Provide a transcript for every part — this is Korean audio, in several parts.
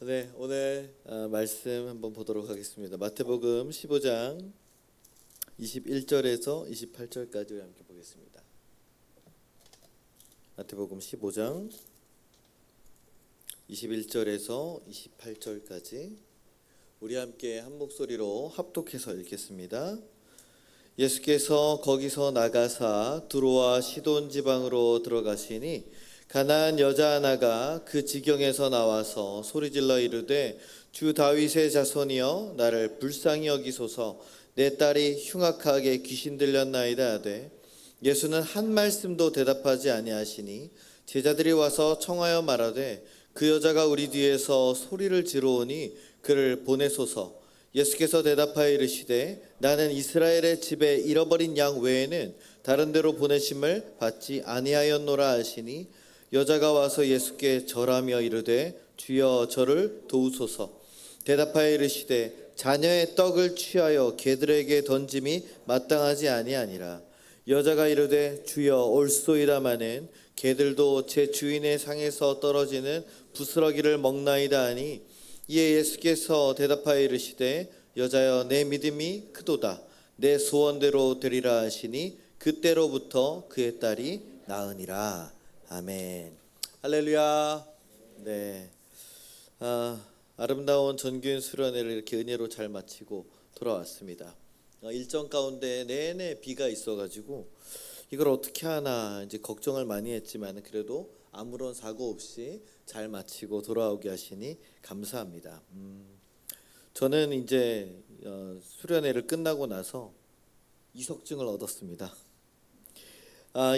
네, 오늘 말씀 한번 보도록 하겠습니다. 마태복음 15장 21절에서 28절까지 우리 함께 보겠습니다. 마태복음 15장 21절에서 28절까지 우리 함께 한 목소리로 합독해서 읽겠습니다. 예수께서 거기서 나가사 두로와 시돈 지방으로 들어가시니 가나안 여자 하나가 그 지경에서 나와서 소리질러 이르되 주 다윗의 자손이여 나를 불쌍히 여기소서 내 딸이 흉악하게 귀신 들렸나이다 하되 예수는 한 말씀도 대답하지 아니하시니 제자들이 와서 청하여 말하되 그 여자가 우리 뒤에서 소리를 지르오니 그를 보내소서. 예수께서 대답하여 이르시되 나는 이스라엘의 집에 잃어버린 양 외에는 다른 데로 보내심을 받지 아니하였노라 하시니 여자가 와서 예수께 절하며 이르되 주여 저를 도우소서. 대답하여 이르시되 자녀의 떡을 취하여 개들에게 던짐이 마땅하지 아니하니라. 여자가 이르되 주여 올소이다마는 개들도 제 주인의 상에서 떨어지는 부스러기를 먹나이다 하니 이에 예수께서 대답하여 이르시되 여자여 내 믿음이 크도다 내 소원대로 되리라 하시니 그때로부터 그의 딸이 나으니라. 아멘. 할렐루야. 네. 아름다운 전교인 수련회를 이렇게 은혜로 잘 마치고 돌아왔습니다. 일정 가운데 내내 비가 있어가지고 이걸 어떻게 하나 이제 걱정을 많이 했지만 그래도 아무런 사고 없이 잘 마치고 돌아오게 하시니 감사합니다. 저는 이제 수련회를 끝나고 나서 이석증을 얻었습니다.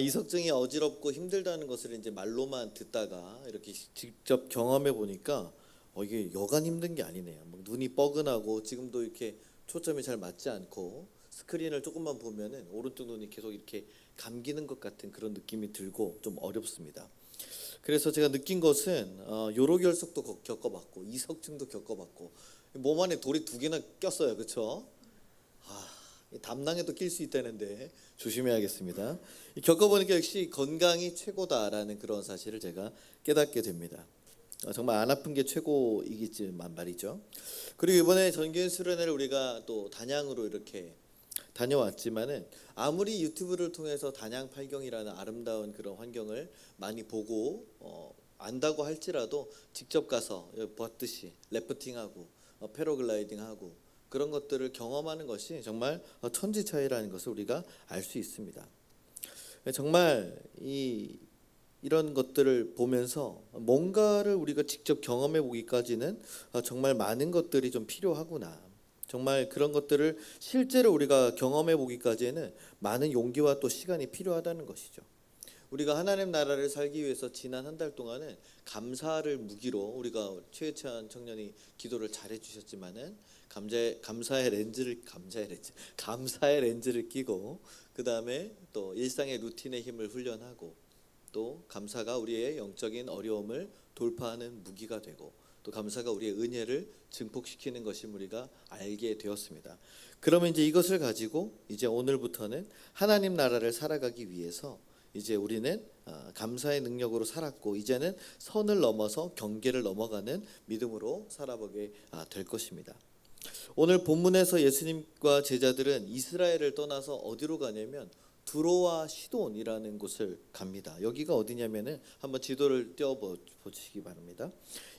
이석증이 어지럽고 힘들다는 것을 이제 말로만 듣다가 이렇게 직접 경험해 보니까 이게 여간 힘든 게 아니네요. 막 눈이 뻐근하고 지금도 이렇게 초점이 잘 맞지 않고 스크린을 조금만 보면은 오른쪽 눈이 계속 이렇게 감기는 것 같은 그런 느낌이 들고 좀 어렵습니다. 그래서 제가 느낀 것은 요로결석도 겪어봤고 이석증도 겪어봤고 몸 안에 돌이 2개나 꼈어요. 그렇죠? 담낭에도 낄 수 있다는데 조심해야겠습니다. 겪어보니까 역시 건강이 최고다라는 그런 사실을 제가 깨닫게 됩니다. 정말 안 아픈 게 최고이겠지만 말이죠. 그리고 이번에 전교인 수련회를 우리가 또 단양으로 이렇게 다녀왔지만은 아무리 유튜브를 통해서 단양 팔경이라는 아름다운 그런 환경을 많이 보고 안다고 할지라도 직접 가서 봤듯이 래프팅하고 패러글라이딩하고 그런 것들을 경험하는 것이 정말 천지 차이라는 것을 우리가 알 수 있습니다. 정말 이런 것들을 보면서 뭔가를 우리가 직접 경험해 보기까지는 정말 많은 것들이 좀 필요하구나. 정말 그런 것들을 실제로 우리가 경험해 보기까지는 많은 용기와 또 시간이 필요하다는 것이죠. 우리가 하나님 나라를 살기 위해서 지난 한 달 동안은 감사를 무기로 우리가 최혜찬 청년이 기도를 잘해 주셨지만은 감사의 렌즈를 끼고 그 다음에 또 일상의 루틴의 힘을 훈련하고 또 감사가 우리의 영적인 어려움을 돌파하는 무기가 되고 또 감사가 우리의 은혜를 증폭시키는 것을 우리가 알게 되었습니다. 그러면 이제 이것을 가지고 이제 오늘부터는 하나님 나라를 살아가기 위해서 이제 우리는 감사의 능력으로 살았고 이제는 선을 넘어서 경계를 넘어가는 믿음으로 살아보게 될 것입니다. 오늘 본문에서 예수님과 제자들은 이스라엘을 떠나서 어디로 가냐면 두로와 시돈이라는 곳을 갑니다. 여기가 어디냐면은 한번 지도를 띄워 보시기 바랍니다.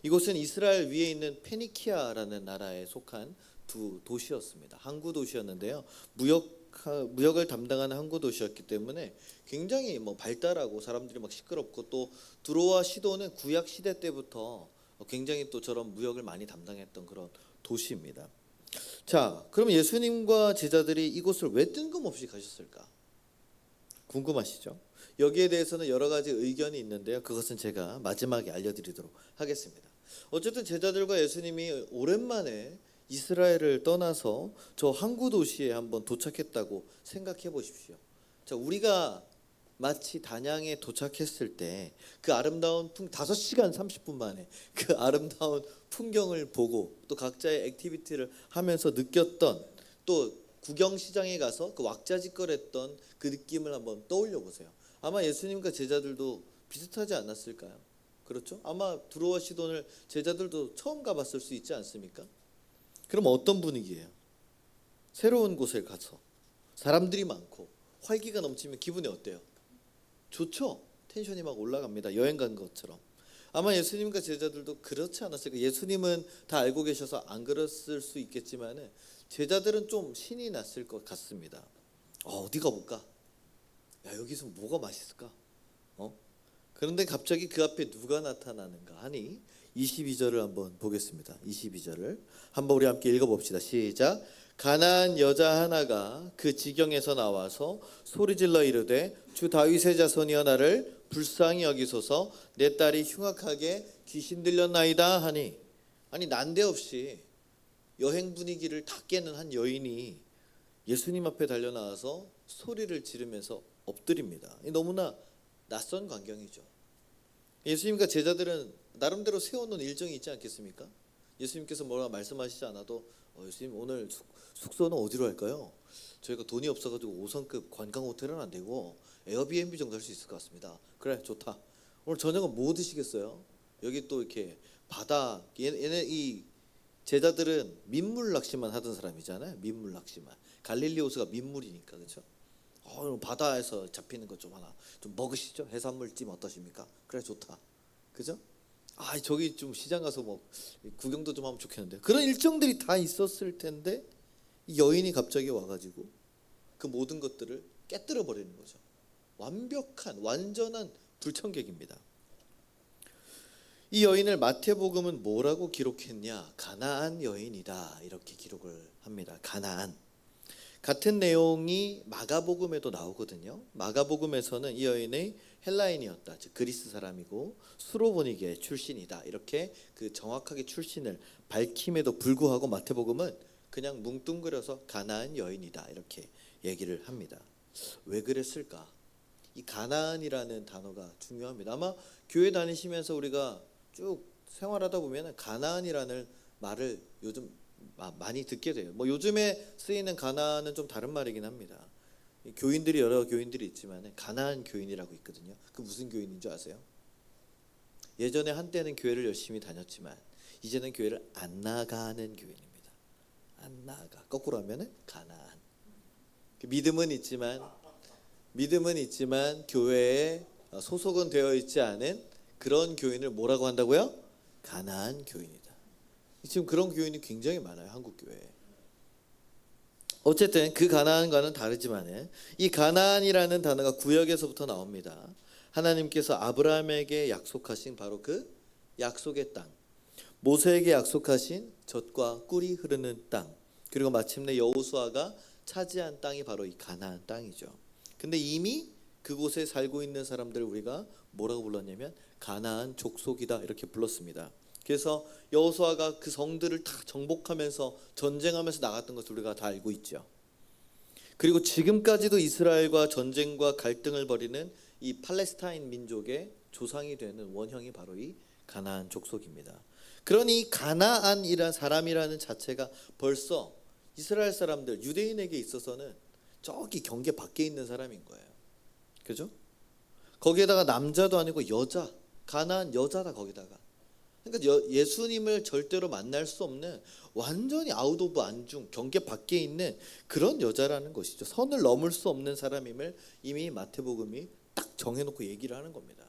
이곳은 이스라엘 위에 있는 페니키아라는 나라에 속한 두 도시였습니다. 항구 도시였는데요. 무역을 담당하는 항구 도시였기 때문에 굉장히 발달하고 사람들이 막 시끄럽고 또 두로와 시돈은 구약 시대 때부터 굉장히 또 저런 무역을 많이 담당했던 그런 도시입니다. 자, 그럼 예수님과 제자들이 이곳을 왜 뜬금없이 가셨을까? 궁금하시죠? 여기에 대해서는 여러 가지 의견이 있는데요. 그것은 제가 마지막에 알려드리도록 하겠습니다. 어쨌든 제자들과 예수님이 오랜만에 이스라엘을 떠나서 저 항구 도시에 한번 도착했다고 생각해 보십시오. 자, 우리가 마치 단양에 도착했을 때 그 아름다운 5시간 30분 만에 그 아름다운 풍경을 보고 또 각자의 액티비티를 하면서 느꼈던 또 구경시장에 가서 그 왁자지껄했던 그 느낌을 한번 떠올려 보세요. 아마 예수님과 제자들도 비슷하지 않았을까요? 그렇죠? 아마 두로와 시돈을 제자들도 처음 가봤을 수 있지 않습니까? 그럼 어떤 분위기예요? 새로운 곳에 가서 사람들이 많고 활기가 넘치면 기분이 어때요? 좋죠? 텐션이 막 올라갑니다. 여행 간 것처럼. 아마 예수님과 제자들도 그렇지 않았을까? 예수님은 다 알고 계셔서 안 그랬을 수 있겠지만 제자들은 좀 신이 났을 것 같습니다. 어디 가볼까? 야, 여기서 뭐가 맛있을까? 그런데 갑자기 그 앞에 누가 나타나는가 하니 22절을 한번 보겠습니다. 22절을 한번 우리 함께 읽어봅시다. 시작. 가나안 여자 하나가 그 지경에서 나와서 소리질러 이르되 주 다윗의 자손이여 나를 불쌍히 여기소서 내 딸이 흉악하게 귀신 들렸나이다 하니, 아니 난데없이 여행 분위기를 다 깨는 한 여인이 예수님 앞에 달려나와서 소리를 지르면서 엎드립니다. 너무나 낯선 광경이죠. 예수님과 제자들은 나름대로 세워놓은 일정이 있지 않겠습니까? 예수님께서 뭐라 말씀하시지 않아도 예수님 오늘 숙소는 어디로 할까요? 저희가 돈이 없어가지고 5성급 관광 호텔은 안 되고 에어비앤비 정도 할 수 있을 것 같습니다. 그래 좋다. 오늘 저녁은 뭐 드시겠어요? 여기 또 이렇게 바다, 얘네 이 제자들은 민물 낚시만 하던 사람이잖아요. 민물 낚시만. 갈릴리 호수가 민물이니까 그렇죠. 바다에서 잡히는 것 좀 하나 좀 먹으시죠? 해산물찜 어떠십니까? 그래 좋다. 그죠? 저기 좀 시장 가서 뭐 구경도 좀 하면 좋겠는데, 그런 일정들이 다 있었을 텐데 이 여인이 갑자기 와가지고 그 모든 것들을 깨뜨려 버리는 거죠. 완벽한 완전한 불청객입니다. 이 여인을 마태복음은 뭐라고 기록했냐? 가나안 여인이다 이렇게 기록을 합니다. 가나안. 같은 내용이 마가복음에도 나오거든요. 마가복음에서는 이 여인의 헬라인이었다, 즉 그리스 사람이고 수로보니게 출신이다 이렇게 그 정확하게 출신을 밝힘에도 불구하고 마태복음은 그냥 뭉뚱그려서 가나안 여인이다 이렇게 얘기를 합니다. 왜 그랬을까? 이 가나안이라는 단어가 중요합니다. 아마 교회 다니시면서 우리가 쭉 생활하다 보면 가나안이라는 말을 요즘 많이 듣게 돼요. 뭐 요즘에 쓰이는 가나안은 좀 다른 말이긴 합니다. 교인들이 여러 교인들이 있지만 가나안 교인이라고 있거든요. 그 무슨 교인인 줄 아세요? 예전에 한때는 교회를 열심히 다녔지만 이제는 교회를 안 나가는 교인입니다. 안 나가. 거꾸로 하면은 가나안. 믿음은 있지만 교회에 소속은 되어 있지 않은 그런 교인을 뭐라고 한다고요? 가나안 교인이다. 지금 그런 교인이 굉장히 많아요, 한국 교회에. 어쨌든 그 가나안과는 다르지만 이 가나안이라는 단어가 구약에서부터 나옵니다. 하나님께서 아브라함에게 약속하신 바로 그 약속의 땅, 모세에게 약속하신 젖과 꿀이 흐르는 땅, 그리고 마침내 여호수아가 차지한 땅이 바로 이 가나안 땅이죠. 근데 이미 그곳에 살고 있는 사람들을 우리가 뭐라고 불렀냐면 가나안 족속이다 이렇게 불렀습니다. 그래서 여호수아가 그 성들을 다 정복하면서 전쟁하면서 나갔던 것을 우리가 다 알고 있죠. 그리고 지금까지도 이스라엘과 전쟁과 갈등을 벌이는 이 팔레스타인 민족의 조상이 되는 원형이 바로 이 가나안 족속입니다. 그러니 가나안이란 사람이라는 자체가 벌써 이스라엘 사람들, 유대인에게 있어서는 저기 경계 밖에 있는 사람인 거예요. 그죠? 거기에다가 남자도 아니고 여자, 가나안 여자다 거기다가. 그러니까 예수님을 절대로 만날 수 없는 완전히 아웃 오브 안중, 경계 밖에 있는 그런 여자라는 것이죠. 선을 넘을 수 없는 사람임을 이미 마태복음이 딱 정해놓고 얘기를 하는 겁니다.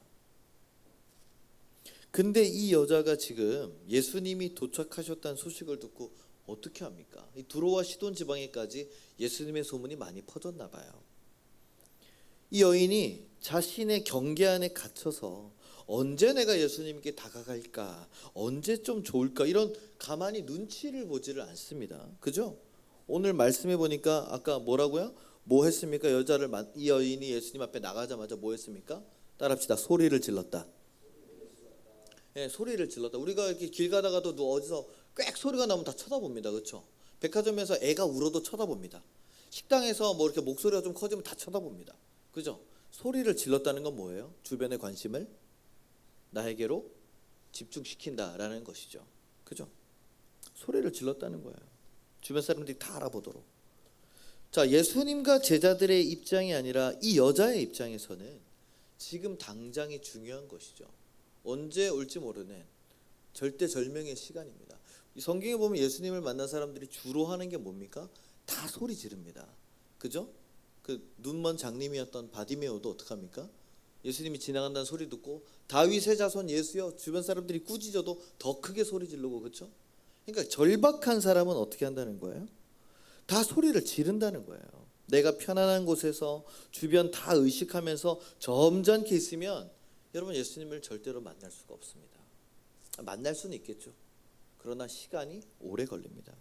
근데 이 여자가 지금 예수님이 도착하셨다는 소식을 듣고 어떻게 합니까? 이 두로와 시돈 지방에까지 예수님의 소문이 많이 퍼졌나 봐요. 이 여인이 자신의 경계 안에 갇혀서 언제 내가 예수님께 다가갈까, 언제 좀 좋을까, 이런 가만히 눈치를 보지를 않습니다. 그죠? 오늘 말씀해 보니까 아까 뭐라고요? 뭐 했습니까? 이 여인이 예수님 앞에 나가자마자 뭐 했습니까? 따라합시다. 소리를 질렀다. 네, 소리를 질렀다. 우리가 이렇게 길 가다가도 어디서 꽥 소리가 나면 다 쳐다봅니다. 그렇죠? 백화점에서 애가 울어도 쳐다봅니다. 식당에서 뭐 이렇게 목소리가 좀 커지면 다 쳐다봅니다. 그죠? 소리를 질렀다는 건 뭐예요? 주변의 관심을 나에게로 집중시킨다라는 것이죠. 그죠? 소리를 질렀다는 거예요. 주변 사람들이 다 알아보도록. 자, 예수님과 제자들의 입장이 아니라 이 여자의 입장에서는 지금 당장이 중요한 것이죠. 언제 올지 모르는 절대절명의 시간입니다. 이 성경에 보면 예수님을 만난 사람들이 주로 하는 게 뭡니까? 다 소리 지릅니다. 그죠? 그 눈먼 장님이었던 바디메오도 어떡합니까? 예수님이 지나간다는 소리 듣고 다윗의 자손 예수여, 주변 사람들이 꾸짖어도 더 크게 소리 지르고, 그렇죠? 그러니까 절박한 사람은 어떻게 한다는 거예요? 다 소리를 지른다는 거예요. 내가 편안한 곳에서 주변 다 의식하면서 점잖게 있으면 여러분 예수님을 절대로 만날 수가 없습니다. 만날 수는 있겠죠. 그러나 시간이 오래 걸립니다.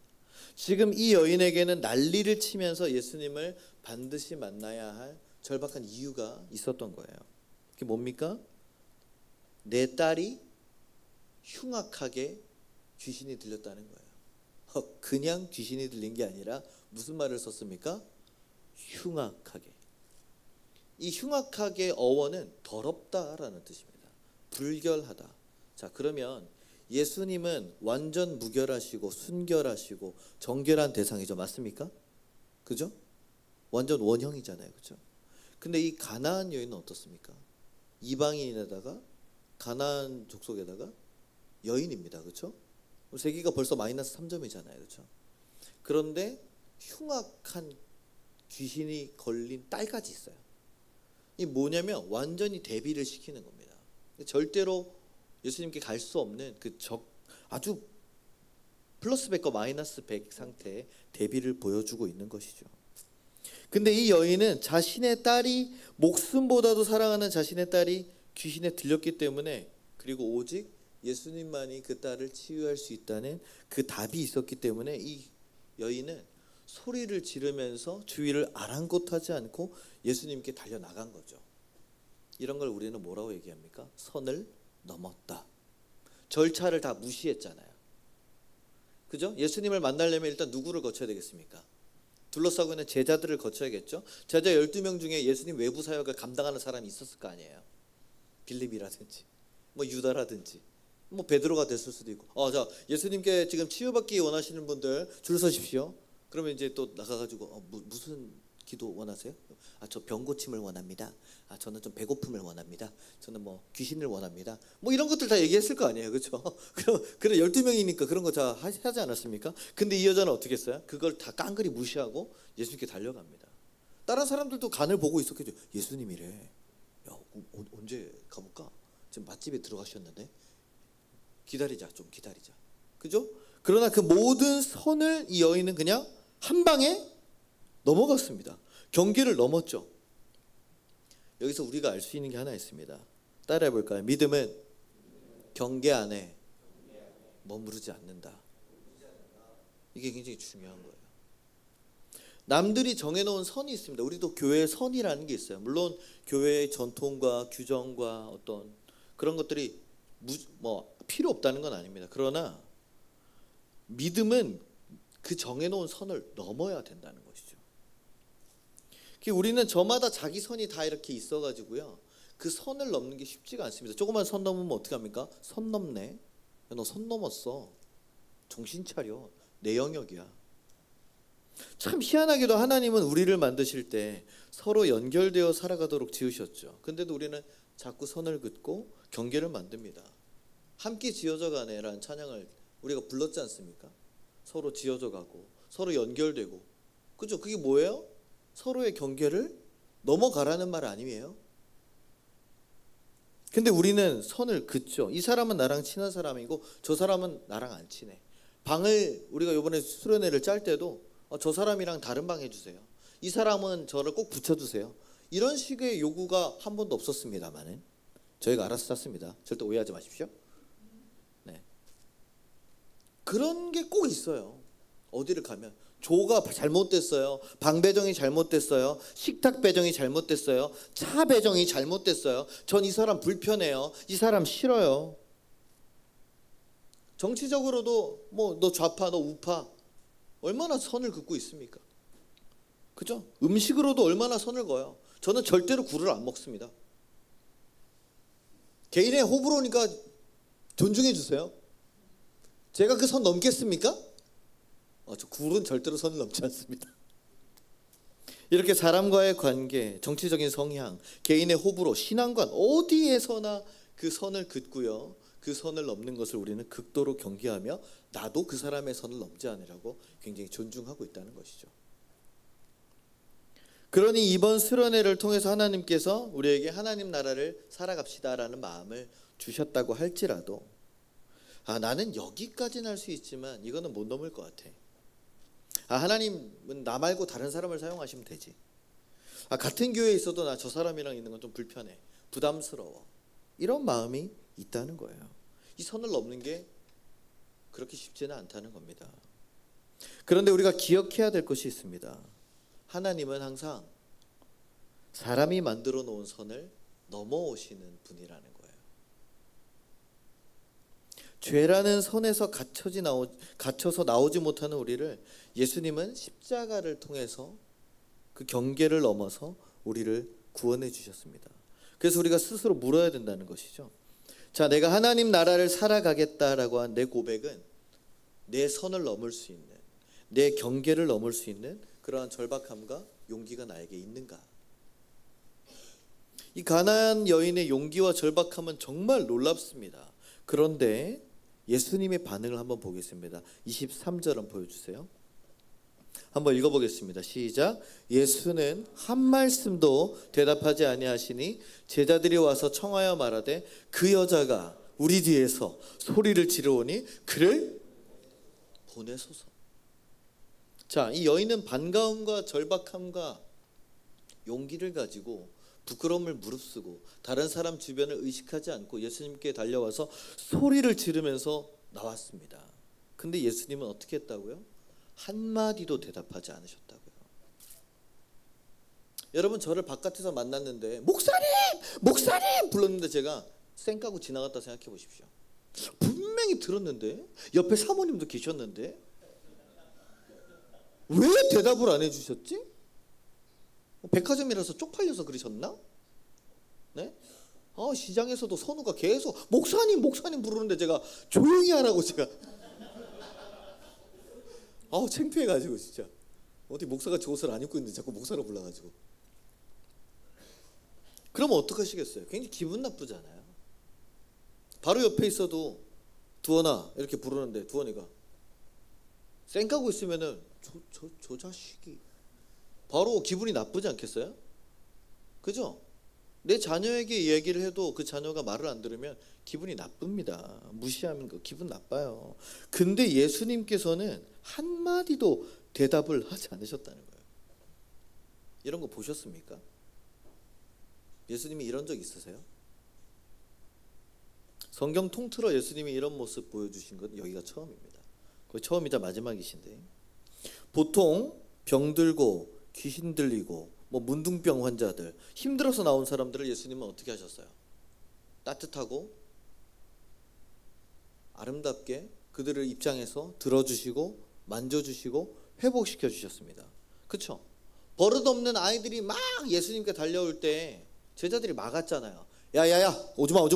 지금 이 여인에게는 난리를 치면서 예수님을 반드시 만나야 할 절박한 이유가 있었던 거예요. 그게 뭡니까? 내 딸이 흉악하게 귀신이 들렸다는 거예요. 그냥 귀신이 들린 게 아니라 무슨 말을 썼습니까? 흉악하게. 이 흉악하게 어원은 더럽다라는 뜻입니다. 불결하다. 자, 그러면 예수님은 완전 무결하시고 순결하시고 정결한 대상이죠. 맞습니까? 그죠? 완전 원형이잖아요. 그죠? 근데 이 가나안 여인은 어떻습니까? 이방인에다가 가나안 족속에다가 여인입니다. 그렇죠? 세기가 벌써 마이너스 3점이잖아요. 그렇죠? 그런데 흉악한 귀신이 걸린 딸까지 있어요. 이 뭐냐면 완전히 대비를 시키는 겁니다. 절대로 예수님께 갈 수 없는 그 아주 플러스 100과 마이너스 100 상태의 대비를 보여주고 있는 것이죠. 근데 이 여인은 자신의 딸이 목숨보다도 사랑하는 자신의 딸이 귀신에 들렸기 때문에, 그리고 오직 예수님만이 그 딸을 치유할 수 있다는 그 답이 있었기 때문에 이 여인은 소리를 지르면서 주위를 아랑곳하지 않고 예수님께 달려나간 거죠. 이런 걸 우리는 뭐라고 얘기합니까? 선을 넘었다. 절차를 다 무시했잖아요. 그죠? 예수님을 만나려면 일단 누구를 거쳐야 되겠습니까? 둘러싸고 있는 제자들을 거쳐야겠죠. 제자 12명 중에 예수님 외부 사역을 감당하는 사람이 있었을 거 아니에요. 빌립이라든지 뭐 유다라든지 뭐 베드로가 됐을 수도 있고. 자, 예수님께 지금 치유받기 원하시는 분들 줄 서십시오. 그러면 이제 또 나가가지고 무슨 기도 원하세요? 저 병 고침을 원합니다. 저는 좀 배고픔을 원합니다. 저는 뭐 귀신을 원합니다. 뭐 이런 것들 다 얘기했을 거 아니에요. 그렇죠? 그래 12명이니까 그런 거 다 하지 않았습니까? 근데 이 여자는 어떻게 했어요? 그걸 다 깡그리 무시하고 예수님께 달려갑니다. 다른 사람들도 간을 보고 있었겠죠. 예수님이래. 야, 언제 가볼까? 지금 맛집에 들어가셨는데 기다리자, 좀 기다리자. 그죠? 그러나 그 모든 선을 이 여인은 그냥 한 방에 넘어갔습니다. 경계를 넘었죠. 여기서 우리가 알 수 있는 게 하나 있습니다. 따라해 볼까요? 믿음은 경계 안에 머무르지 않는다. 이게 굉장히 중요한 거예요. 남들이 정해놓은 선이 있습니다. 우리도 교회의 선이라는 게 있어요. 물론 교회의 전통과 규정과 어떤 그런 것들이 필요 없다는 건 아닙니다. 그러나 믿음은 그 정해놓은 선을 넘어야 된다는 것이죠. 우리는 저마다 자기 선이 다 이렇게 있어가지고요, 그 선을 넘는 게 쉽지가 않습니다. 조그만 선 넘으면 어떻게 합니까? 선 넘네. 너 선 넘었어. 정신 차려. 내 영역이야. 참 희한하게도 하나님은 우리를 만드실 때 서로 연결되어 살아가도록 지으셨죠. 근데도 우리는 자꾸 선을 긋고 경계를 만듭니다. 함께 지어져 가네라는 찬양을 우리가 불렀지 않습니까? 서로 지어져 가고 서로 연결되고, 그죠? 그게 뭐예요? 서로의 경계를 넘어가라는 말 아니에요? 근데 우리는 선을 긋죠. 이 사람은 나랑 친한 사람이고 저 사람은 나랑 안 친해. 방을 우리가 이번에 수련회를 짤 때도 저 사람이랑 다른 방 해주세요. 이 사람은 저를 꼭 붙여주세요. 이런 식의 요구가 한 번도 없었습니다만은 저희가 알아서 짰습니다. 절대 오해하지 마십시오. 네. 그런 게 꼭 있어요. 어디를 가면 조가 잘못됐어요. 방 배정이 잘못됐어요. 식탁 배정이 잘못됐어요. 차 배정이 잘못됐어요. 전 이 사람 불편해요. 이 사람 싫어요. 정치적으로도 너 좌파, 너 우파 얼마나 선을 긋고 있습니까? 그죠? 음식으로도 얼마나 선을 그어요. 저는 절대로 굴을 안 먹습니다. 개인의 호불호니까 존중해 주세요. 제가 그 선 넘겠습니까? 저 굴은 절대로 선을 넘지 않습니다. 이렇게 사람과의 관계, 정치적인 성향, 개인의 호불호, 신앙관 어디에서나 그 선을 긋고요. 그 선을 넘는 것을 우리는 극도로 경계하며 나도 그 사람의 선을 넘지 않으려고 굉장히 존중하고 있다는 것이죠. 그러니 이번 수련회를 통해서 하나님께서 우리에게 하나님 나라를 살아갑시다라는 마음을 주셨다고 할지라도 나는 여기까지는 할 수 있지만 이거는 못 넘을 것 같아. 하나님은 나 말고 다른 사람을 사용하시면 되지. 같은 교회에 있어도 나 저 사람이랑 있는 건 좀 불편해. 부담스러워. 이런 마음이 있다는 거예요. 이 선을 넘는 게 그렇게 쉽지는 않다는 겁니다. 그런데 우리가 기억해야 될 것이 있습니다. 하나님은 항상 사람이 만들어 놓은 선을 넘어오시는 분이라는 거예요. 죄라는 선에서 갇혀서 나오지 못하는 우리를 예수님은 십자가를 통해서 그 경계를 넘어서 우리를 구원해 주셨습니다. 그래서 우리가 스스로 물어야 된다는 것이죠. 자, 내가 하나님 나라를 살아가겠다라고 한 내 고백은 내 선을 넘을 수 있는, 내 경계를 넘을 수 있는 그러한 절박함과 용기가 나에게 있는가? 이 가나안 여인의 용기와 절박함은 정말 놀랍습니다. 그런데 예수님의 반응을 한번 보겠습니다. 23절 한번 보여주세요. 한번 읽어보겠습니다. 시작. 예수는 한 말씀도 대답하지 아니하시니 제자들이 와서 청하여 말하되 그 여자가 우리 뒤에서 소리를 지르오니 그를 보내소서. 자, 이 여인은 반가움과 절박함과 용기를 가지고 부끄러움을 무릅쓰고 다른 사람 주변을 의식하지 않고 예수님께 달려와서 소리를 지르면서 나왔습니다. 근데 예수님은 어떻게 했다고요? 한마디도 대답하지 않으셨다고요. 여러분, 저를 바깥에서 만났는데 목사님 불렀는데 제가 쌩까고 지나갔다 생각해 보십시오. 분명히 들었는데, 옆에 사모님도 계셨는데 왜 대답을 안 해주셨지? 백화점이라서 쪽팔려서 그러셨나? 네? 시장에서도 선우가 계속 목사님 부르는데 제가 조용히 하라고 제가 창피해가지고 진짜 어디 목사가 저 옷을 안 입고 있는데 자꾸 목사로 불러가지고. 그러면 어떡하시겠어요? 굉장히 기분 나쁘잖아요. 바로 옆에 있어도 두원아 이렇게 부르는데 두원이가 쌩까고 있으면은 저 자식이 바로 기분이 나쁘지 않겠어요? 그죠? 내 자녀에게 얘기를 해도 그 자녀가 말을 안 들으면 기분이 나쁩니다. 무시하면 그 기분 나빠요. 근데 예수님께서는 한마디도 대답을 하지 않으셨다는 거예요. 이런 거 보셨습니까? 예수님이 이런 적 있으세요? 성경 통틀어 예수님이 이런 모습 보여주신 건 여기가 처음입니다. 거의 처음이자 마지막이신데, 보통 병들고 귀신 들리고 문둥병 환자들, 힘들어서 나온 사람들을 예수님은 어떻게 하셨어요? 따뜻하고 아름답게 그들을 입장에서 들어주시고 만져주시고 회복시켜 주셨습니다. 그렇죠? 버릇없는 아이들이 막 예수님께 달려올 때 제자들이 막았잖아요. 야야야 오지마.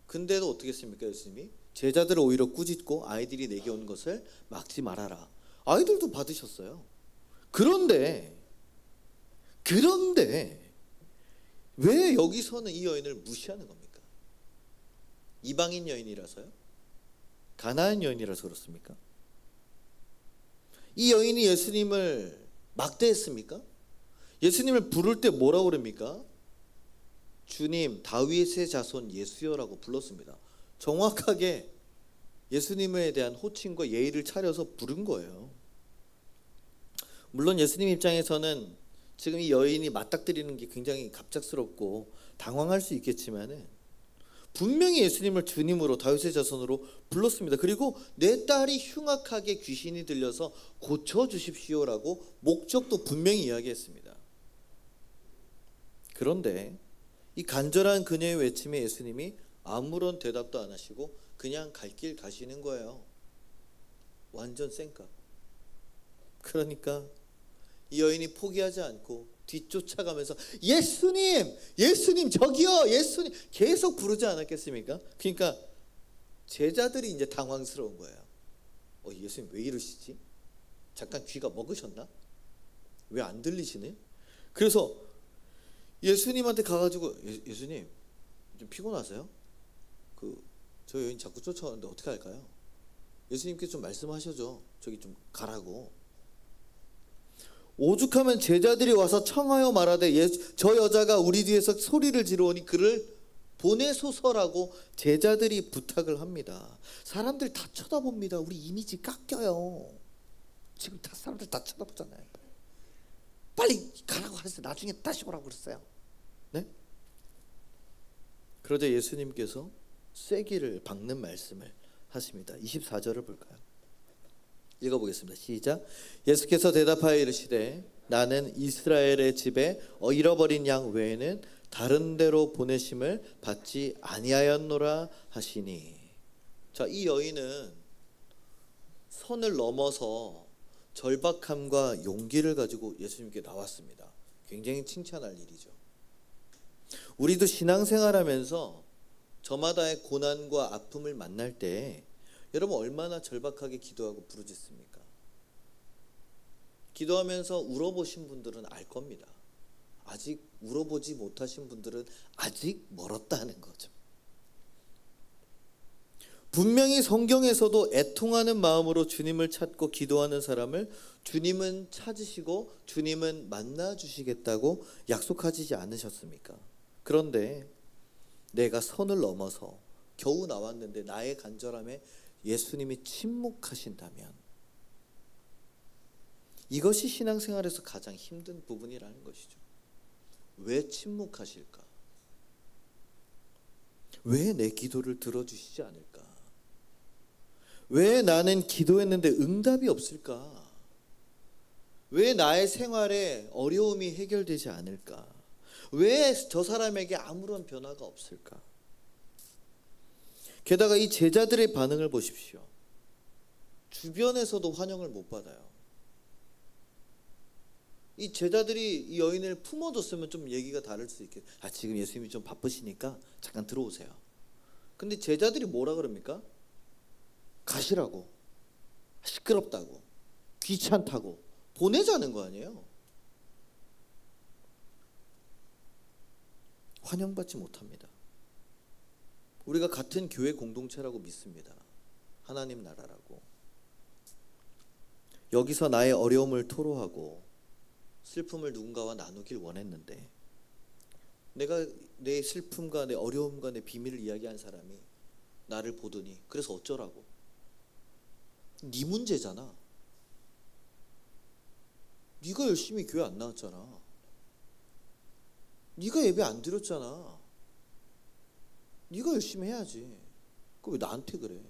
근데도 어떻게 했습니까? 예수님이 제자들을 오히려 꾸짖고 아이들이 내게 온 것을 막지 말아라. 아이들도 받으셨어요. 그런데 왜 여기서는 이 여인을 무시하는 겁니까? 이방인 여인이라서요? 가나안 여인이라서 그렇습니까? 이 여인이 예수님을 막대했습니까? 예수님을 부를 때 뭐라고 그럽니까? 주님, 다윗의 자손 예수여라고 불렀습니다. 정확하게 예수님에 대한 호칭과 예의를 차려서 부른 거예요. 물론 예수님 입장에서는 지금 이 여인이 맞닥뜨리는 게 굉장히 갑작스럽고 당황할 수 있겠지만은 분명히 예수님을 주님으로, 다윗의 자손으로 불렀습니다. 그리고 내 딸이 흉악하게 귀신이 들려서 고쳐주십시오라고 목적도 분명히 이야기했습니다. 그런데 이 간절한 그녀의 외침에 예수님이 아무런 대답도 안 하시고 그냥 갈 길 가시는 거예요. 완전 쌩까. 그러니까 이 여인이 포기하지 않고 뒤쫓아가면서 예수님 저기요, 예수님 계속 부르지 않았겠습니까? 그러니까 제자들이 이제 당황스러운 거예요. 예수님 왜 이러시지? 잠깐 귀가 먹으셨나? 왜 안 들리시네? 그래서 예수님한테 가가지고 예수님 좀 피곤하세요? 저 여인 자꾸 쫓아오는데 어떻게 할까요? 예수님께 좀 말씀하셔줘. 저기 좀 가라고. 오죽하면 제자들이 와서 청하여 말하되 저 여자가 우리 뒤에서 소리를 지르오니 그를 보내소서라고 제자들이 부탁을 합니다. 사람들 다 쳐다봅니다. 우리 이미지 깎여요. 지금 다 사람들 다 쳐다보잖아요. 빨리 가라고 하세요. 나중에 다시 오라고 그랬어요. 네? 그러자 예수님께서 쐐기를 박는 말씀을 하십니다. 24절을 볼까요? 읽어보겠습니다. 시작. 예수께서 대답하여 이르시되 나는 이스라엘의 집에 잃어버린 양 외에는 다른 데로 보내심을 받지 아니하였노라 하시니. 자, 이 여인은 선을 넘어서 절박함과 용기를 가지고 예수님께 나왔습니다. 굉장히 칭찬할 일이죠. 우리도 신앙생활하면서 저마다의 고난과 아픔을 만날 때 여러분 얼마나 절박하게 기도하고 부르짖습니까? 기도하면서 울어보신 분들은 알 겁니다. 아직 울어보지 못하신 분들은 아직 멀었다 하는 거죠. 분명히 성경에서도 애통하는 마음으로 주님을 찾고 기도하는 사람을 주님은 찾으시고 주님은 만나 주시겠다고 약속하지 않으셨습니까? 그런데 내가 선을 넘어서 겨우 나왔는데 나의 간절함에 예수님이 침묵하신다면 이것이 신앙생활에서 가장 힘든 부분이라는 것이죠. 왜 침묵하실까? 왜 내 기도를 들어주시지 않을까? 왜 나는 기도했는데 응답이 없을까? 왜 나의 생활에 어려움이 해결되지 않을까? 왜 저 사람에게 아무런 변화가 없을까? 게다가 이 제자들의 반응을 보십시오. 주변에서도 환영을 못 받아요. 이 제자들이 이 여인을 품어줬으면 좀 얘기가 다를 수 있겠. 지금 예수님이 좀 바쁘시니까 잠깐 들어오세요. 근데 제자들이 뭐라 그럽니까? 가시라고, 시끄럽다고, 귀찮다고 보내자는 거 아니에요? 환영받지 못합니다. 우리가 같은 교회 공동체라고 믿습니다. 하나님 나라라고. 여기서 나의 어려움을 토로하고 슬픔을 누군가와 나누길 원했는데 내가 내 슬픔과 내 어려움과 내 비밀을 이야기한 사람이 나를 보더니 그래서 어쩌라고? 네 문제잖아. 네가 열심히 교회 안 나왔잖아. 네가 예배 안 드렸잖아. 네가 열심히 해야지. 왜 나한테 그래?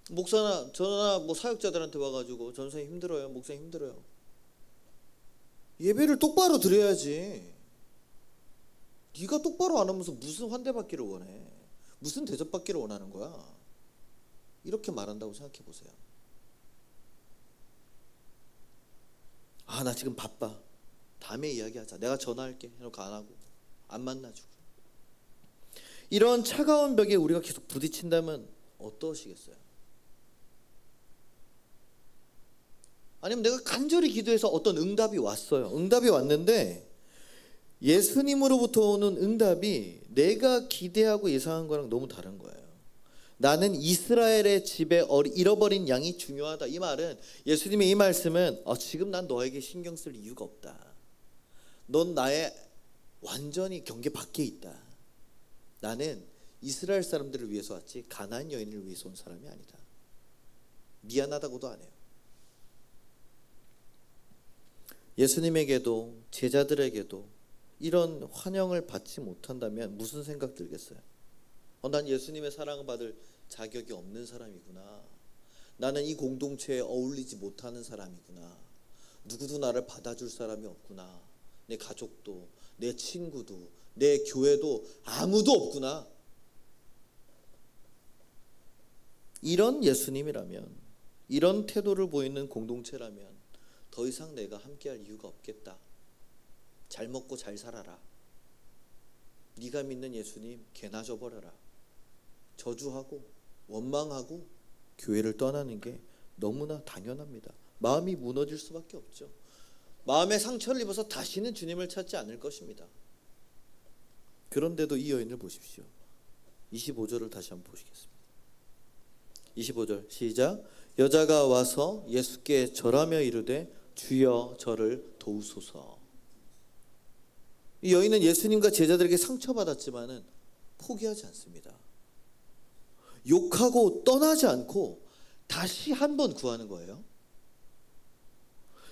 목사나 저나 뭐 사역자들한테 와가지고 전사님 힘들어요. 목사님 힘들어요. 예배를 똑바로 드려야지. 네가 똑바로 안 하면서 무슨 환대받기를 원해? 무슨 대접받기를 원하는 거야? 이렇게 말한다고 생각해 보세요. 나 지금 바빠. 다음에 이야기하자. 내가 전화할게. 해놓고 안 하고 안 만나주고. 이런 차가운 벽에 우리가 계속 부딪힌다면 어떠시겠어요? 아니면 내가 간절히 기도해서 어떤 응답이 왔어요. 응답이 왔는데 예수님으로부터 오는 응답이 내가 기대하고 예상한 거랑 너무 다른 거예요. 나는 이스라엘의 집에 잃어버린 양이 중요하다. 이 말은 예수님의 이 말씀은 지금 난 너에게 신경 쓸 이유가 없다. 넌 나의 완전히 경계 밖에 있다. 나는 이스라엘 사람들을 위해서 왔지 가나안 여인을 위해서 온 사람이 아니다. 미안하다고도 안 해요. 예수님에게도 제자들에게도 이런 환영을 받지 못한다면 무슨 생각 들겠어요? 난 예수님의 사랑을 받을 자격이 없는 사람이구나. 나는 이 공동체에 어울리지 못하는 사람이구나. 누구도 나를 받아줄 사람이 없구나. 내 가족도, 내 친구도, 내 교회도 아무도 없구나. 이런 예수님이라면, 이런 태도를 보이는 공동체라면 더 이상 내가 함께할 이유가 없겠다. 잘 먹고 잘 살아라. 네가 믿는 예수님 개나 줘버려라. 저주하고 원망하고 교회를 떠나는 게 너무나 당연합니다. 마음이 무너질 수밖에 없죠. 마음의 상처를 입어서 다시는 주님을 찾지 않을 것입니다. 그런데도 이 여인을 보십시오. 25절을 다시 한번 보시겠습니다. 25절 시작. 여자가 와서 예수께 절하며 이르되 주여 저를 도우소서. 이 여인은 예수님과 제자들에게 상처받았지만은 포기하지 않습니다. 욕하고 떠나지 않고 다시 한번 구하는 거예요.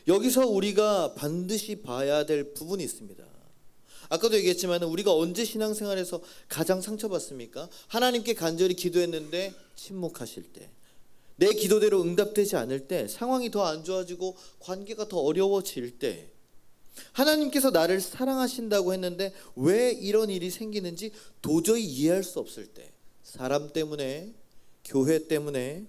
여기서 우리가 반드시 봐야 될 부분이 있습니다. 아까도 얘기했지만 우리가 언제 신앙생활에서 가장 상처받습니까? 하나님께 간절히 기도했는데 침묵하실 때, 내 기도대로 응답되지 않을 때, 상황이 더 안 좋아지고 관계가 더 어려워질 때, 하나님께서 나를 사랑하신다고 했는데 왜 이런 일이 생기는지 도저히 이해할 수 없을 때, 사람 때문에, 교회 때문에,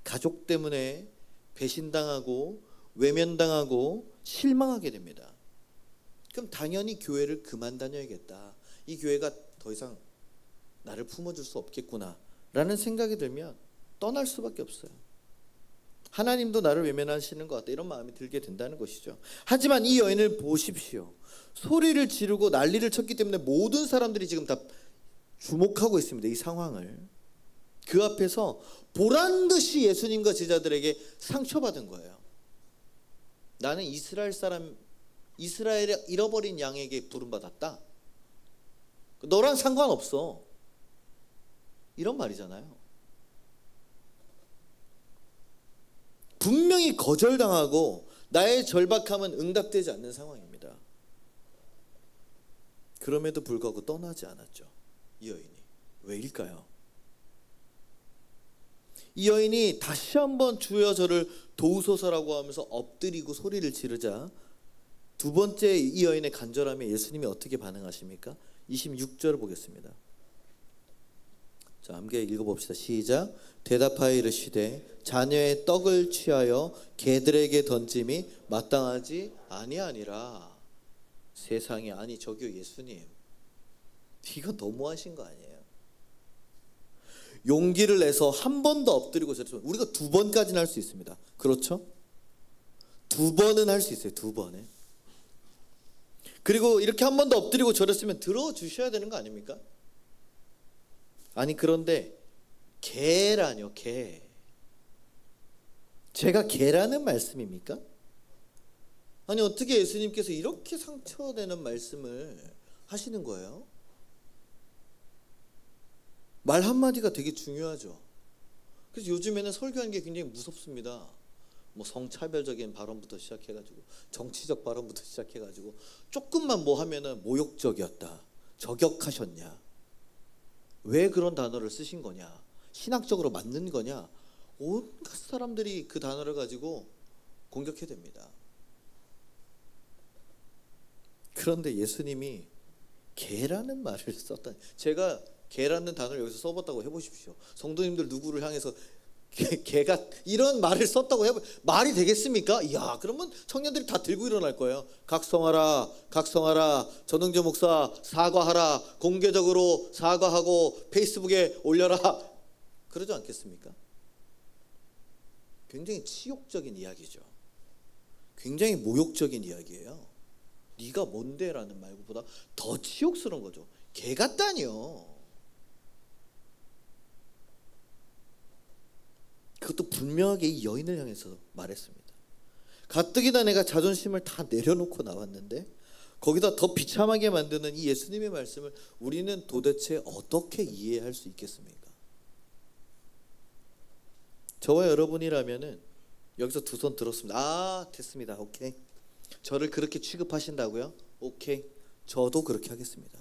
가족 때문에 배신당하고 외면당하고 실망하게 됩니다. 그럼 당연히 교회를 그만 다녀야겠다. 이 교회가 더 이상 나를 품어줄 수 없겠구나 라는 생각이 들면 떠날 수밖에 없어요. 하나님도 나를 외면하시는 것 같다, 이런 마음이 들게 된다는 것이죠. 하지만 이 여인을 보십시오. 소리를 지르고 난리를 쳤기 때문에 모든 사람들이 지금 다 주목하고 있습니다. 이 상황을. 그 앞에서 보란듯이 예수님과 제자들에게 상처받은 거예요. 나는 이스라엘의 잃어버린 양에게 부름받았다. 너랑 상관없어. 이런 말이잖아요. 분명히 거절당하고 나의 절박함은 응답되지 않는 상황입니다. 그럼에도 불구하고 떠나지 않았죠. 이 여인이. 왜일까요? 이 여인이 다시 한번 주여 저를 도우소서라고 하면서 엎드리고 소리를 지르자 두 번째 이 여인의 간절함에 예수님이 어떻게 반응하십니까? 26절을 보겠습니다. 자, 함께 읽어봅시다. 시작. 대답하여 이르시되 자녀의 떡을 취하여 개들에게 던짐이 마땅하지 아니하니라. 세상에, 아니 저기요 예수님, 이거 너무하신 거 아니에요? 용기를 내서 한 번 더 엎드리고 저랬으면 우리가 두 번까지는 할 수 있습니다. 그렇죠? 두 번은 할 수 있어요. 두 번에. 그리고 이렇게 한 번 더 엎드리고 저랬으면 들어주셔야 되는 거 아닙니까? 아니 그런데 개라뇨, 개. 제가 개라는 말씀입니까? 아니 어떻게 예수님께서 이렇게 상처되는 말씀을 하시는 거예요? 말 한마디가 되게 중요하죠. 그래서 요즘에는 설교하는 게 굉장히 무섭습니다. 뭐 성차별적인 발언부터 시작해가지고 정치적 발언부터 시작해가지고 조금만 뭐 하면은 모욕적이었다, 저격하셨냐, 왜 그런 단어를 쓰신 거냐, 신학적으로 맞는 거냐, 온갖 사람들이 그 단어를 가지고 공격해야 됩니다. 그런데 예수님이 개라는 말을 썼다. 제가 개라는 단어를 여기서 써봤다고 해보십시오. 성도님들 누구를 향해서 개가 이런 말을 썼다고 해보, 말이 되겠습니까? 이야, 그러면 청년들이 다 들고 일어날 거예요. 각성하라, 각성하라, 전흥조 목사 사과하라, 공개적으로 사과하고 페이스북에 올려라, 그러지 않겠습니까? 굉장히 치욕적인 이야기죠. 굉장히 모욕적인 이야기예요. 네가 뭔데? 라는 말보다 더 치욕스러운 거죠. 개 같다니요. 그것도 분명하게 이 여인을 향해서 말했습니다. 가뜩이나 내가 자존심을 다 내려놓고 나왔는데 거기다 더 비참하게 만드는 이 예수님의 말씀을 우리는 도대체 어떻게 이해할 수 있겠습니까? 저와 여러분이라면은 여기서 두 손 들었습니다. 아, 됐습니다. 오케이. 저를 그렇게 취급하신다고요? 오케이. 저도 그렇게 하겠습니다.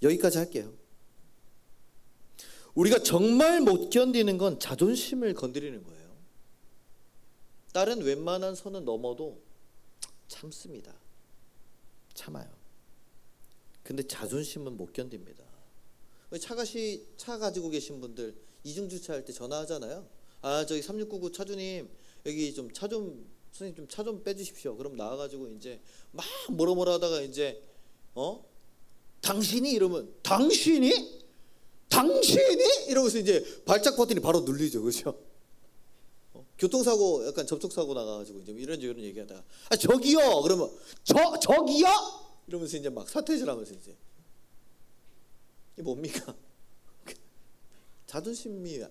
여기까지 할게요. 우리가 정말 못 견디는 건 자존심을 건드리는 거예요. 다른 웬만한 선은 넘어도 참습니다. 참아요. 근데 자존심은 못 견딥니다. 차 가지고 계신 분들 이중주차할 때 전화하잖아요. 아, 저기 3699 차주님, 여기 좀 차 좀 선생님 좀 차 좀 빼주십시오. 그럼 나와가지고 이제 막 뭐라 하다가 이제 당신이 이러면 당신이 이러면서 이제 발작 버튼이 바로 눌리죠, 그렇죠? 교통사고, 약간 접촉사고 나가가지고 이제 이런 얘기하다가 아 저기요, 그러면 저기요 이러면서 이제 막 사태질하면서 이제 이게 뭡니까? 자존심이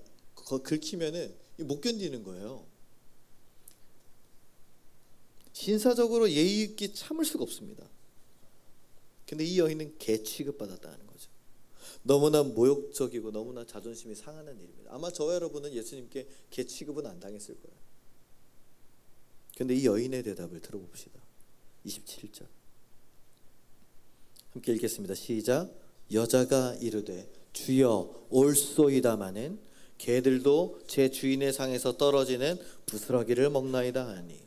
긁히면은 못 견디는 거예요. 신사적으로 예의 있게 참을 수가 없습니다. 근데 이 여인은 개 취급받았다는 거죠. 너무나 모욕적이고 너무나 자존심이 상하는 일입니다. 아마 저와 여러분은 예수님께 개 취급은 안 당했을 거예요. 근데 이 여인의 대답을 들어봅시다. 27절 함께 읽겠습니다. 시작. 여자가 이르되 주여 올소이다마는 개들도 제 주인의 상에서 떨어지는 부스러기를 먹나이다 하니,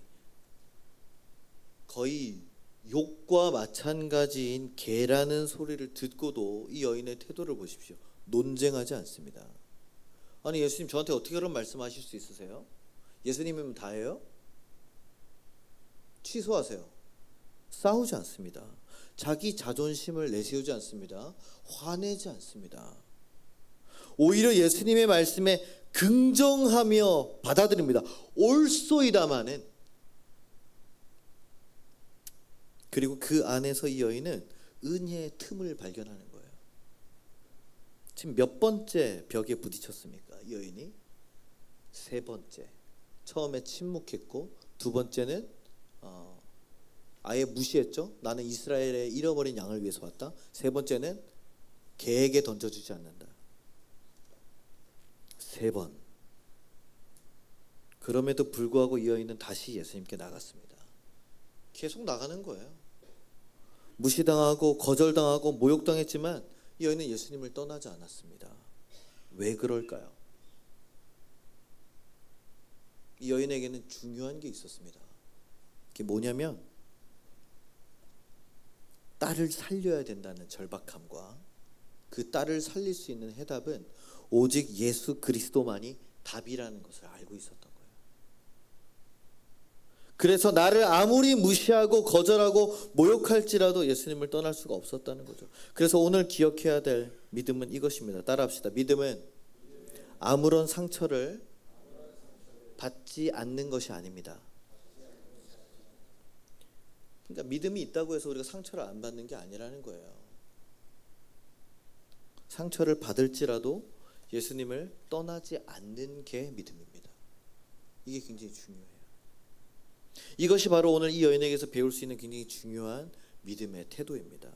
거의 욕과 마찬가지인 개라는 소리를 듣고도 이 여인의 태도를 보십시오. 논쟁하지 않습니다. 아니 예수님 저한테 어떻게 그런 말씀하실 수 있으세요? 예수님이면 다 해요? 취소하세요. 싸우지 않습니다. 자기 자존심을 내세우지 않습니다. 화내지 않습니다. 오히려 예수님의 말씀에 긍정하며 받아들입니다. 올소이다마는. 그리고 그 안에서 이 여인은 은혜의 틈을 발견하는 거예요. 지금 몇 번째 벽에 부딪혔습니까? 이 여인이 세 번째. 처음에 침묵했고, 두 번째는 아예 무시했죠. 나는 이스라엘의 잃어버린 양을 위해서 왔다. 세 번째는 개에게 던져주지 않는다. 세 번. 그럼에도 불구하고 이 여인은 다시 예수님께 나갔습니다. 계속 나가는 거예요. 무시당하고 거절당하고 모욕당했지만 이 여인은 예수님을 떠나지 않았습니다. 왜 그럴까요? 이 여인에게는 중요한 게 있었습니다. 그게 뭐냐면 딸을 살려야 된다는 절박함과 그 딸을 살릴 수 있는 해답은 오직 예수 그리스도만이 답이라는 것을 알고 있었던 거예요. 그래서 나를 아무리 무시하고 거절하고 모욕할지라도 예수님을 떠날 수가 없었다는 거죠. 그래서 오늘 기억해야 될 믿음은 이것입니다. 따라합시다. 믿음은 아무런 상처를 받지 않는 것이 아닙니다. 그러니까 믿음이 있다고 해서 우리가 상처를 안 받는 게 아니라는 거예요. 상처를 받을지라도 예수님을 떠나지 않는 게 믿음입니다. 이게 굉장히 중요해요. 이것이 바로 오늘 이 여인에게서 배울 수 있는 굉장히 중요한 믿음의 태도입니다.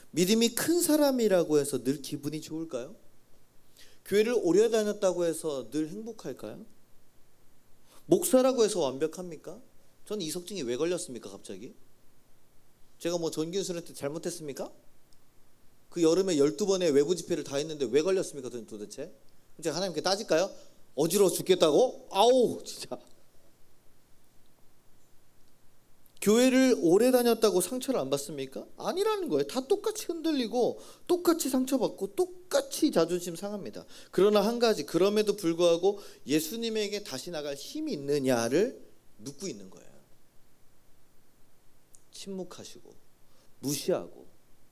믿음이 큰 사람이라고 해서 늘 기분이 좋을까요? 교회를 오래 다녔다고 해서 늘 행복할까요? 목사라고 해서 완벽합니까? 전 이석증이 왜 걸렸습니까 갑자기? 제가 뭐 전균수한테 잘못했습니까? 그 여름에 12번의 외부 집회를 다 했는데 왜 걸렸습니까 도대체? 제가 하나님께 따질까요? 어지러워 죽겠다고? 아우 진짜. 교회를 오래 다녔다고 상처를 안 받습니까? 아니라는 거예요. 다 똑같이 흔들리고 똑같이 상처받고 똑같이 자존심 상합니다. 그러나 한 가지, 그럼에도 불구하고 예수님에게 다시 나갈 힘이 있느냐를 묻고 있는 거예요. 침묵하시고 무시하고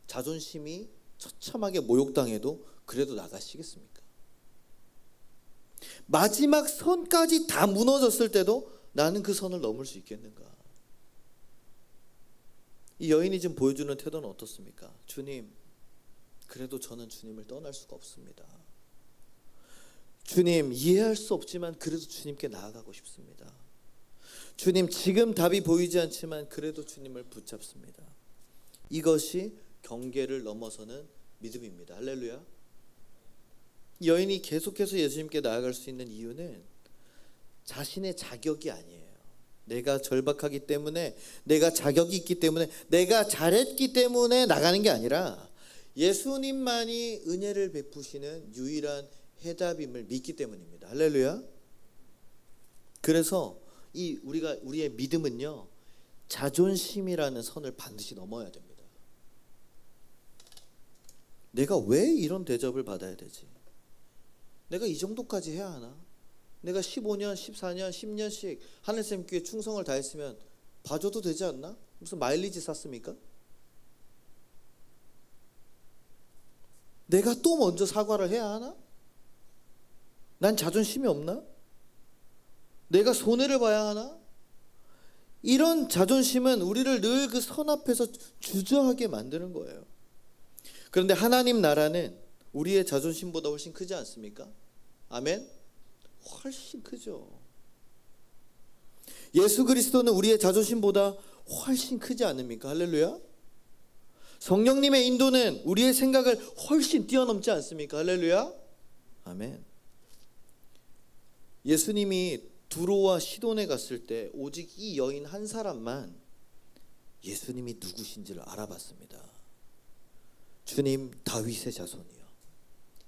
자존심이 처참하게 모욕당해도 그래도 나가시겠습니까? 마지막 선까지 다 무너졌을 때도 나는 그 선을 넘을 수 있겠는가? 이 여인이 지금 보여주는 태도는 어떻습니까? 주님, 그래도 저는 주님을 떠날 수가 없습니다. 주님, 이해할 수 없지만 그래도 주님께 나아가고 싶습니다. 주님, 지금 답이 보이지 않지만 그래도 주님을 붙잡습니다. 이것이 경계를 넘어서는 믿음입니다. 할렐루야. 이 여인이 계속해서 예수님께 나아갈 수 있는 이유는 자신의 자격이 아니에요. 내가 절박하기 때문에, 내가 자격이 있기 때문에, 내가 잘했기 때문에 나가는 게 아니라 예수님만이 은혜를 베푸시는 유일한 해답임을 믿기 때문입니다. 할렐루야. 그래서 우리의 믿음은요, 자존심이라는 선을 반드시 넘어야 됩니다. 내가 왜 이런 대접을 받아야 되지? 내가 이 정도까지 해야 하나? 내가 15년, 14년, 10년씩 하늘샘 교회 충성을 다했으면 봐줘도 되지 않나? 무슨 마일리지 쌌습니까? 내가 또 먼저 사과를 해야 하나? 난 자존심이 없나? 내가 손해를 봐야 하나? 이런 자존심은 우리를 늘 그 선 앞에서 주저하게 만드는 거예요. 그런데 하나님 나라는 우리의 자존심보다 훨씬 크지 않습니까? 아멘? 훨씬 크죠. 예수 그리스도는 우리의 자존심보다 훨씬 크지 않습니까? 할렐루야. 성령님의 인도는 우리의 생각을 훨씬 뛰어넘지 않습니까? 할렐루야. 아멘. 예수님이 두로와 시돈에 갔을 때 오직 이 여인 한 사람만 예수님이 누구신지를 알아봤습니다. 주님, 다윗의 자손이요.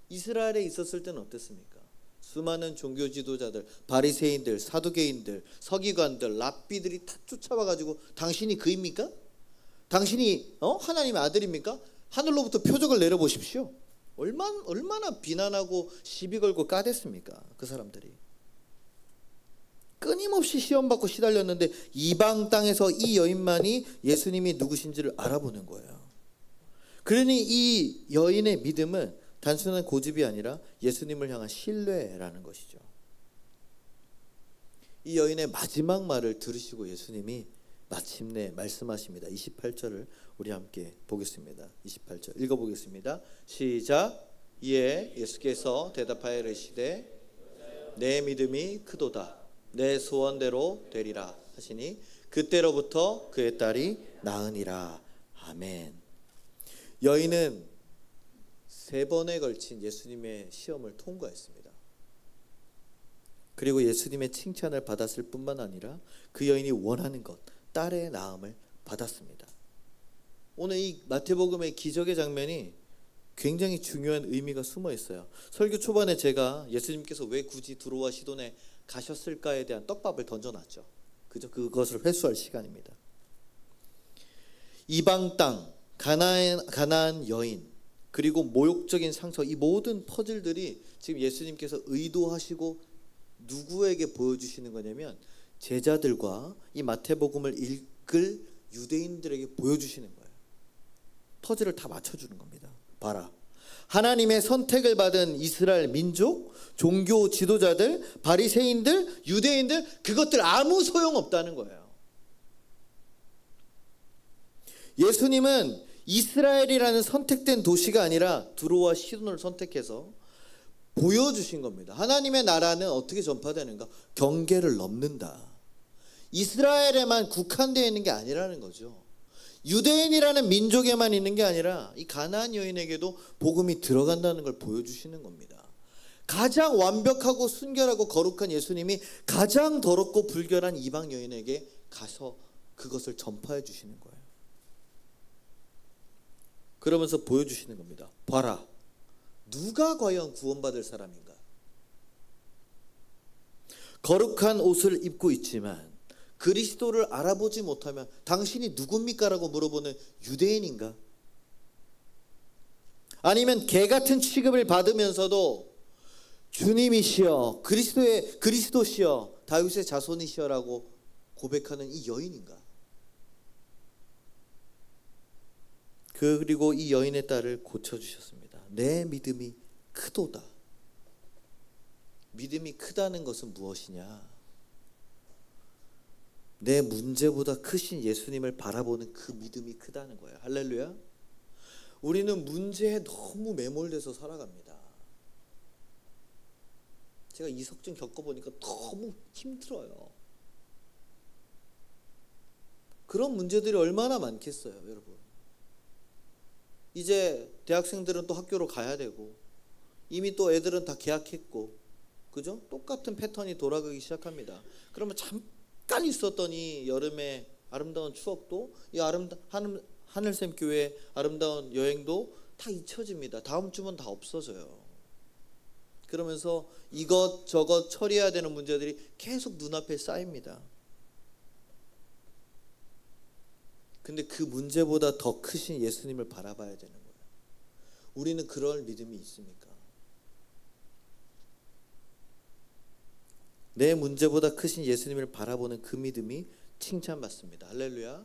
이스라엘에 있었을 때는 어땠습니까? 수많은 종교 지도자들, 바리새인들, 사두개인들, 서기관들, 랍비들이 다 쫓아와가지고 당신이 그입니까? 당신이 하나님의 아들입니까? 하늘로부터 표적을 내려보십시오. 얼마나 비난하고 시비 걸고 까댔습니까? 그 사람들이. 끊임없이 시험받고 시달렸는데 이방 땅에서 이 여인만이 예수님이 누구신지를 알아보는 거예요. 그러니 이 여인의 믿음은 단순한 고집이 아니라 예수님을 향한 신뢰라는 것이죠. 이 여인의 마지막 말을 들으시고 예수님이 마침내 말씀하십니다. 28절을 우리 함께 보겠습니다. 28절 읽어보겠습니다. 시작. 이에 예수께서 대답하여 이르시되 내 믿음이 크도다. 내 소원대로 되리라 하시니 그때로부터 그의 딸이 나으니라. 아멘. 여인은 3번에 걸친 예수님의 시험을 통과했습니다. 그리고 예수님의 칭찬을 받았을 뿐만 아니라 그 여인이 원하는 것, 딸의 나음을 받았습니다. 오늘 이 마태복음의 기적의 장면이 굉장히 중요한 의미가 숨어 있어요. 설교 초반에 제가 예수님께서 왜 굳이 두로와 시돈에 가셨을까에 대한 떡밥을 던져놨죠. 그죠? 그것을 회수할 시간입니다. 이방 땅, 가나안 여인, 그리고 모욕적인 상처, 이 모든 퍼즐들이 지금 예수님께서 의도하시고 누구에게 보여주시는 거냐면 제자들과 이 마태복음을 읽을 유대인들에게 보여주시는 거예요. 퍼즐을 다 맞춰주는 겁니다. 봐라. 하나님의 선택을 받은 이스라엘 민족, 종교 지도자들, 바리새인들, 유대인들, 그것들 아무 소용없다는 거예요. 예수님은 이스라엘이라는 선택된 도시가 아니라 두로와 시돈을 선택해서 보여주신 겁니다. 하나님의 나라는 어떻게 전파되는가? 경계를 넘는다. 이스라엘에만 국한되어 있는 게 아니라는 거죠. 유대인이라는 민족에만 있는 게 아니라 이 가나안 여인에게도 복음이 들어간다는 걸 보여주시는 겁니다. 가장 완벽하고 순결하고 거룩한 예수님이 가장 더럽고 불결한 이방 여인에게 가서 그것을 전파해 주시는 거예요. 그러면서 보여주시는 겁니다. 봐라. 누가 과연 구원받을 사람인가? 거룩한 옷을 입고 있지만 그리스도를 알아보지 못하면 당신이 누굽니까? 라고 물어보는 유대인인가? 아니면 개 같은 취급을 받으면서도 주님이시여, 그리스도시여, 다윗의 자손이시여라고 고백하는 이 여인인가? 그리고 이 여인의 딸을 고쳐주셨습니다. 내 믿음이 크도다. 믿음이 크다는 것은 무엇이냐? 내 문제보다 크신 예수님을 바라보는 그 믿음이 크다는 거예요. 할렐루야. 우리는 문제에 너무 매몰돼서 살아갑니다. 제가 이석증 겪어보니까 너무 힘들어요. 그런 문제들이 얼마나 많겠어요, 여러분. 이제 대학생들은 또 학교로 가야 되고 이미 또 애들은 다 개학했고, 그죠? 똑같은 패턴이 돌아가기 시작합니다. 그러면 잠깐 있었던 이 여름의 아름다운 추억도, 이 하늘샘 교회 아름다운 여행도 다 잊혀집니다. 다음 주면 다 없어져요. 그러면서 이것저것 처리해야 되는 문제들이 계속 눈앞에 쌓입니다. 근데 그 문제보다 더 크신 예수님을 바라봐야 되는 거예요. 우리는 그럴 믿음이 있습니까? 내 문제보다 크신 예수님을 바라보는 그 믿음이 칭찬받습니다. 할렐루야.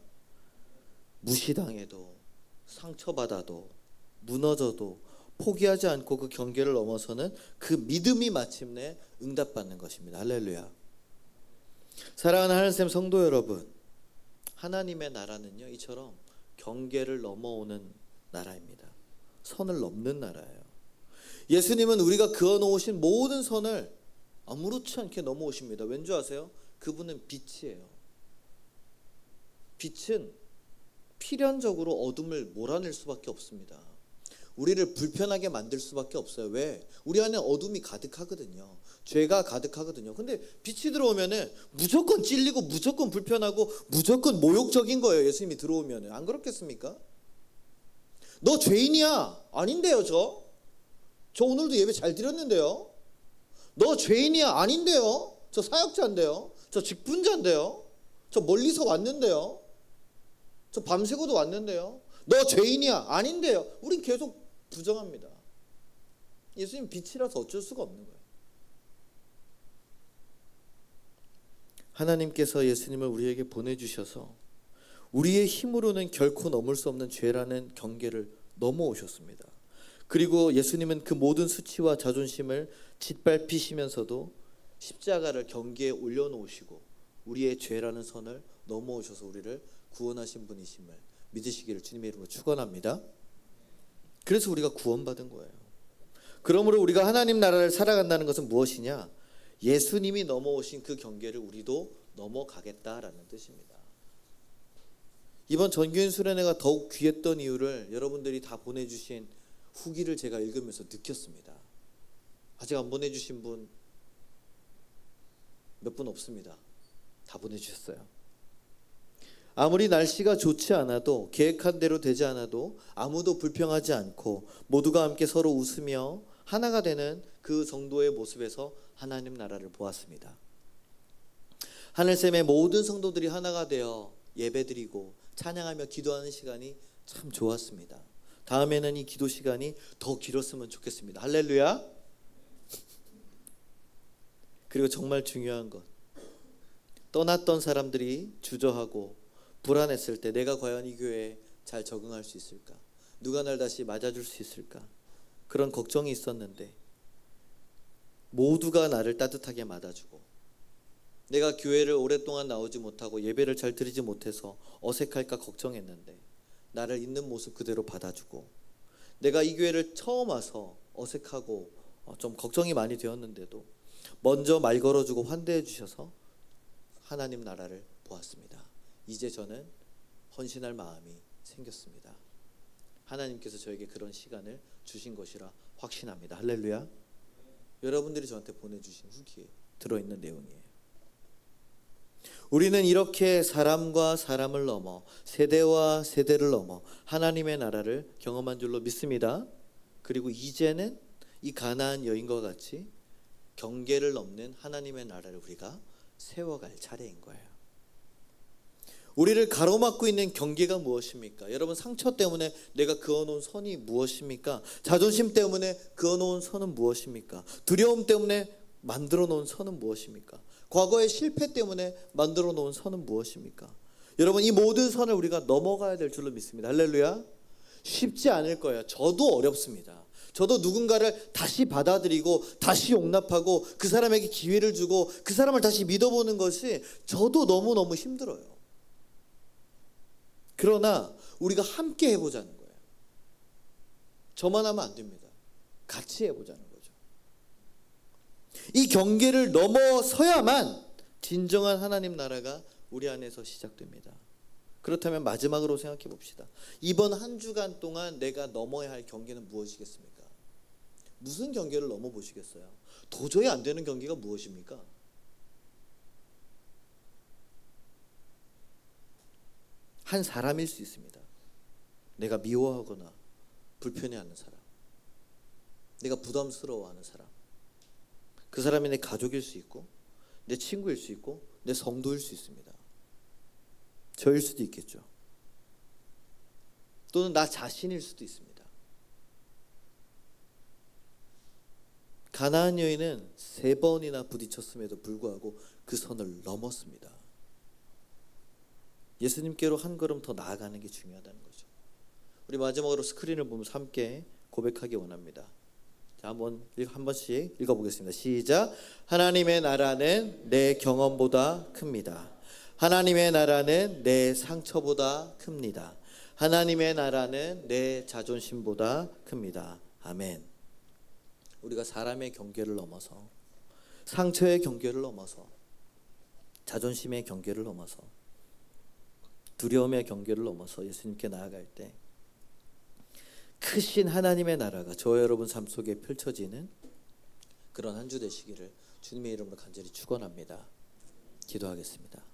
무시당해도, 상처받아도, 무너져도 포기하지 않고 그 경계를 넘어서는 그 믿음이 마침내 응답받는 것입니다. 할렐루야. 사랑하는 하늘샘 성도 여러분, 하나님의 나라는요, 이처럼 경계를 넘어오는 나라입니다. 선을 넘는 나라예요. 예수님은 우리가 그어놓으신 모든 선을 아무렇지 않게 넘어오십니다. 왠지 아세요? 그분은 빛이에요. 빛은 필연적으로 어둠을 몰아낼 수밖에 없습니다. 우리를 불편하게 만들 수밖에 없어요. 왜? 우리 안에 어둠이 가득하거든요. 죄가 가득하거든요. 근데 빛이 들어오면은 무조건 찔리고 무조건 불편하고 무조건 모욕적인 거예요. 예수님이 들어오면은. 안 그렇겠습니까? 너 죄인이야. 아닌데요, 저 오늘도 예배 잘 드렸는데요. 너 죄인이야. 아닌데요. 저 사역자인데요. 저 직분자인데요. 저 멀리서 왔는데요. 저 밤새고도 왔는데요. 너 죄인이야. 아닌데요. 우린 계속 부정합니다. 예수님 빛이라서 어쩔 수가 없는 거예요. 하나님께서 예수님을 우리에게 보내주셔서 우리의 힘으로는 결코 넘을 수 없는 죄라는 경계를 넘어오셨습니다. 그리고 예수님은 그 모든 수치와 자존심을 짓밟히시면서도 십자가를 경계에 올려놓으시고 우리의 죄라는 선을 넘어오셔서 우리를 구원하신 분이심을 믿으시기를 주님의 이름으로 축원합니다. 그래서 우리가 구원받은 거예요. 그러므로 우리가 하나님 나라를 살아간다는 것은 무엇이냐? 예수님이 넘어오신 그 경계를 우리도 넘어가겠다라는 뜻입니다. 이번 전교인 수련회가 더욱 귀했던 이유를 여러분들이 다 보내주신 후기를 제가 읽으면서 느꼈습니다. 아직 안 보내주신 분 몇 분 없습니다. 다 보내주셨어요. 아무리 날씨가 좋지 않아도 계획한 대로 되지 않아도 아무도 불평하지 않고 모두가 함께 서로 웃으며 하나가 되는 그 성도의 모습에서 하나님 나라를 보았습니다. 하늘샘의 모든 성도들이 하나가 되어 예배드리고 찬양하며 기도하는 시간이 참 좋았습니다. 다음에는 이 기도 시간이 더 길었으면 좋겠습니다. 할렐루야. 그리고 정말 중요한 것, 떠났던 사람들이 주저하고 불안했을 때 내가 과연 이 교회에 잘 적응할 수 있을까? 누가 날 다시 맞아줄 수 있을까? 그런 걱정이 있었는데 모두가 나를 따뜻하게 맞아주고 내가 교회를 오랫동안 나오지 못하고 예배를 잘 드리지 못해서 어색할까 걱정했는데 나를 있는 모습 그대로 받아주고 내가 이 교회를 처음 와서 어색하고 좀 걱정이 많이 되었는데도 먼저 말 걸어주고 환대해 주셔서 하나님 나라를 보았습니다. 이제 저는 헌신할 마음이 생겼습니다. 하나님께서 저에게 그런 시간을 주신 것이라 확신합니다. 할렐루야. 여러분들이 저한테 보내주신 후기에 들어있는 내용이에요. 우리는 이렇게 사람과 사람을 넘어 세대와 세대를 넘어 하나님의 나라를 경험한 줄로 믿습니다. 그리고 이제는 이 가나안 여인과 같이 경계를 넘는 하나님의 나라를 우리가 세워갈 차례인 거예요. 우리를 가로막고 있는 경계가 무엇입니까? 여러분, 상처 때문에 내가 그어놓은 선이 무엇입니까? 자존심 때문에 그어놓은 선은 무엇입니까? 두려움 때문에 만들어 놓은 선은 무엇입니까? 과거의 실패 때문에 만들어 놓은 선은 무엇입니까? 여러분, 이 모든 선을 우리가 넘어가야 될 줄로 믿습니다. 할렐루야. 쉽지 않을 거예요. 저도 어렵습니다. 저도 누군가를 다시 받아들이고 다시 용납하고 그 사람에게 기회를 주고 그 사람을 다시 믿어보는 것이 저도 너무너무 힘들어요. 그러나 우리가 함께 해보자는 거예요. 저만 하면 안 됩니다. 같이 해보자는 거죠. 이 경계를 넘어서야만 진정한 하나님 나라가 우리 안에서 시작됩니다. 그렇다면 마지막으로 생각해 봅시다. 이번 한 주간 동안 내가 넘어야 할 경계는 무엇이겠습니까? 무슨 경계를 넘어보시겠어요? 도저히 안 되는 경계가 무엇입니까? 한 사람일 수 있습니다. 내가 미워하거나 불편해하는 사람, 내가 부담스러워하는 사람, 그 사람이 내 가족일 수 있고 내 친구일 수 있고 내 성도일 수 있습니다. 저일 수도 있겠죠. 또는 나 자신일 수도 있습니다. 가나안 여인은 3번이나 부딪혔음에도 불구하고 그 선을 넘었습니다. 예수님께로 한 걸음 더 나아가는 게 중요하다는 거죠. 우리 마지막으로 스크린을 보면서 함께 고백하기 원합니다. 자, 한 번씩 읽어보겠습니다. 시작. 하나님의 나라는 내 경험보다 큽니다. 하나님의 나라는 내 상처보다 큽니다. 하나님의 나라는 내 자존심보다 큽니다. 아멘. 우리가 사람의 경계를 넘어서, 상처의 경계를 넘어서, 자존심의 경계를 넘어서, 두려움의 경계를 넘어서 예수님께 나아갈 때 크신 하나님의 나라가 저와 여러분 삶 속에 펼쳐지는 그런 한 주 되시기를 주님의 이름으로 간절히 축원합니다. 기도하겠습니다.